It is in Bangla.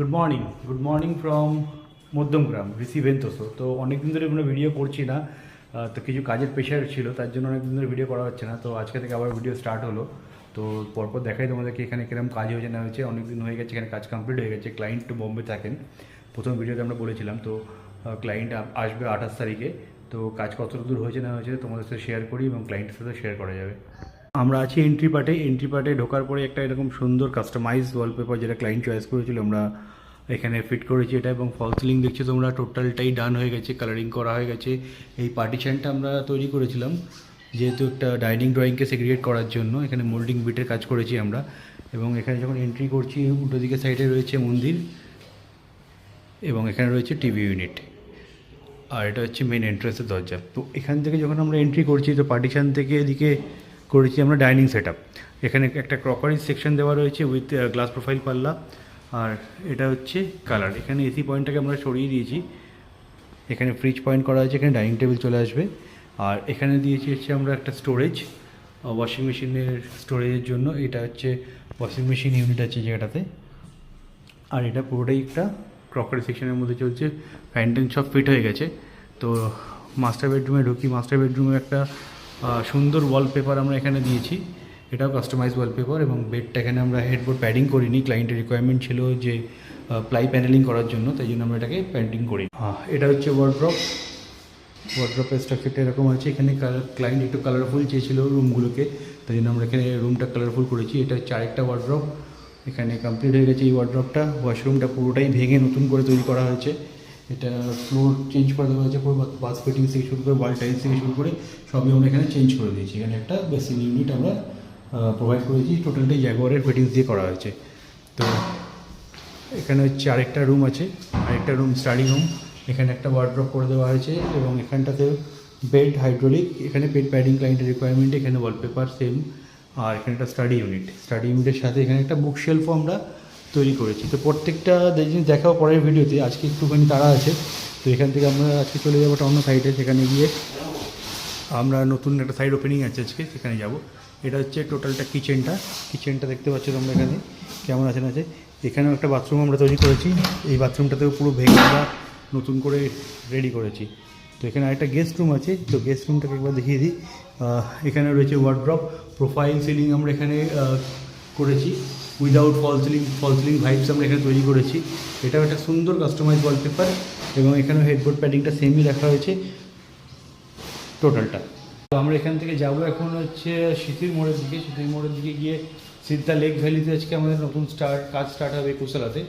গুড মর্নিং ফ্রম মধ্যমগ্রাম ঋষি ভেন্তোসো। তো অনেক দিন ধরে কোনো ভিডিও করছি না, তো কিছু কাজের প্রেশার ছিল, তার জন্য অনেক দিন ধরে ভিডিও করা হচ্ছে না। তো আজকে থেকে আবার ভিডিও স্টার্ট হলো। তো পরপর দেখাই তোমাদেরকে এখানে কিরকম কাজ হয়েছে না হয়েছে। অনেক দিন হয়ে গেছে, এখানে কাজ কমপ্লিট হয়ে গেছে। ক্লায়েন্ট তো বোম্বে থাকেন, প্রথম ভিডিওতে আমরা বলেছিলাম। তো ক্লায়েন্ট আসবে 28 তারিখে। তো কাজ কত দূর হয়েছে না হয়েছে তোমাদের সাথে শেয়ার করি এবং ক্লায়েন্টের সাথে শেয়ার করা যাবে। আমরা আছি এন্ট্রি পার্টে ঢোকার পরে একটা এরকম সুন্দর কাস্টমাইজ ওয়ালপেপার যেটা ক্লায়েন্ট চয়েস করেছিল আমরা এখানে ফিট করেছি এটা। এবং ফল সিলিং দেখছি তোমরা, টোটালটাই ডান হয়ে গেছে, কালারিং করা হয়ে গেছে। এই পার্টিশনটা আমরা তৈরি করেছিলাম যেহেতু একটা ডাইনিং ড্রয়িংকে সেগ্রিগেট করার জন্য। এখানে মোল্ডিং বিটের কাজ করেছি আমরা। এবং এখানে যখন এন্ট্রি করছি উল্টো দিকে সাইডে রয়েছে মন্দির এবং এখানে রয়েছে টিভি ইউনিট, আর এটা হচ্ছে মেন এন্ট্রান্সের দরজা। তো এখান থেকে যখন আমরা এন্ট্রি করছি তো পার্টিশন থেকে এদিকে করেছি আমরা ডাইনিং সেট আপ। এখানে একটা ক্রকারি সেকশন দেওয়া রয়েছে উইথ গ্লাস প্রোফাইল পাল্লা, আর এটা হচ্ছে কালার। এখানে এসি পয়েন্টটাকে আমরা সরিয়ে দিয়েছি, এখানে ফ্রিজ পয়েন্ট করা হয়েছে, এখানে ডাইনিং টেবিল চলে আসবে। আর এখানে দিয়েছি হচ্ছে আমরা একটা স্টোরেজ, ওয়াশিং মেশিনের স্টোরেজের জন্য। এটা হচ্ছে ওয়াশিং মেশিন ইউনিট আছে জায়গাটাতে। আর এটা পুরোটাই একটা ক্রকারি সেকশনের মধ্যে চলছে, ফ্যান সব ফিট হয়ে গেছে। তো মাস্টার বেডরুমে ঢুকি, মাস্টার বেডরুমে একটা সুন্দর ওয়ালপেপার আমরা এখানে দিয়েছি, এটাও কাস্টমাইজ ওয়ালপেপার। এবং বেডটা এখানে আমরা হেডবোর্ড প্যাডিং করিনি, ক্লায়েন্টের রিকোয়ারমেন্ট ছিল যে প্লাই প্যানেলিং করার জন্য, তাই জন্য আমরা এটাকে প্যাডিং করি। এটা হচ্ছে ওয়ার্ড্রপের স্ট্রাকচারটা এরকম আছে। এখানে ক্লায়েন্ট একটু কালারফুল চেয়েছিল রুমগুলোকে, তাই জন্য আমরা এখানে রুমটা কালারফুল করেছি। এটা হচ্ছে আরেকটা ওয়ার্ড্রপ, এখানে কমপ্লিট হয়ে গেছে এই ওয়ার্ড্রপটা। ওয়াশরুমটা পুরোটাই ভেঙে নতুন করে তৈরি করা হয়েছে। এটা ফ্লোর চেঞ্জ করে দেওয়া হয়েছে, পুরো বাস ফিটিংস থেকে শুরু করে ওয়াল টাইলস থেকে শুরু করে সবই আমরা এখানে চেঞ্জ করে দিয়েছি। এখানে একটা বেসিন ইউনিট আমরা প্রোভাইড করেছি, টোটালটাই জাগুয়ারের ফিটিংস দিয়ে করা হয়েছে। তো এখানে হচ্ছে আরেকটা রুম আছে, আরেকটা রুম স্টাডি রুম। এখানে একটা ওয়ার্ড্রপ করে দেওয়া হয়েছে এবং এখানটাতে বেড হাইড্রোলিক, এখানে বেড প্যাডিং ক্লায়েন্টের রিকোয়ারমেন্টে, এখানে ওয়ালপেপার সেম। আর এখানে একটা স্টাডি ইউনিটের সাথে এখানে একটা বুক শেলফও আমরা তৈরি করেছি। তো প্রত্যেকটা জিনিস দেখাও পরের ভিডিওতে, আজকে একটুখানি তাড়া আছে। তো এখান থেকে আমরা আজকে চলে যাবো একটা অন্য সাইডে, সেখানে গিয়ে আমরা নতুন একটা সাইড ওপেনিং আছে আজকে, সেখানে যাব। এটা হচ্ছে টোটালটা কিচেনটা দেখতে পাচ্ছ তোমরা এখানে কেমন আছে না আছে। এখানেও একটা বাথরুম আমরা তৈরি করেছি, এই বাথরুমটাতেও পুরো ভেঙে আমরা নতুন করে রেডি করেছি। তো এখানে আরেকটা গেস্ট রুম আছে, তো গেস্ট রুমটাকে একবার দেখিয়ে দিই। এখানে রয়েছে ওয়ার্ড্রপ, প্রোফাইল সিলিং আমরা এখানে করেছি, উইদাউট ফল সিলিং ভাইবস আমরা এখানে তৈরি করেছি। এটাও একটা সুন্দর কাস্টমাইজ ওয়ালপেপার এবং এখানেও হেডবোর্ড প্যাডিংটা সেমই রাখা হয়েছে টোটালটা। তো আমরা এখান থেকে যাব এখন হচ্ছে স্মৃতির মোড়ের দিকে গিয়ে সিদ্ধা লেক ভ্যালিতে আজকে আমাদের নতুন কাজ স্টার্ট হবে কুশলাতে।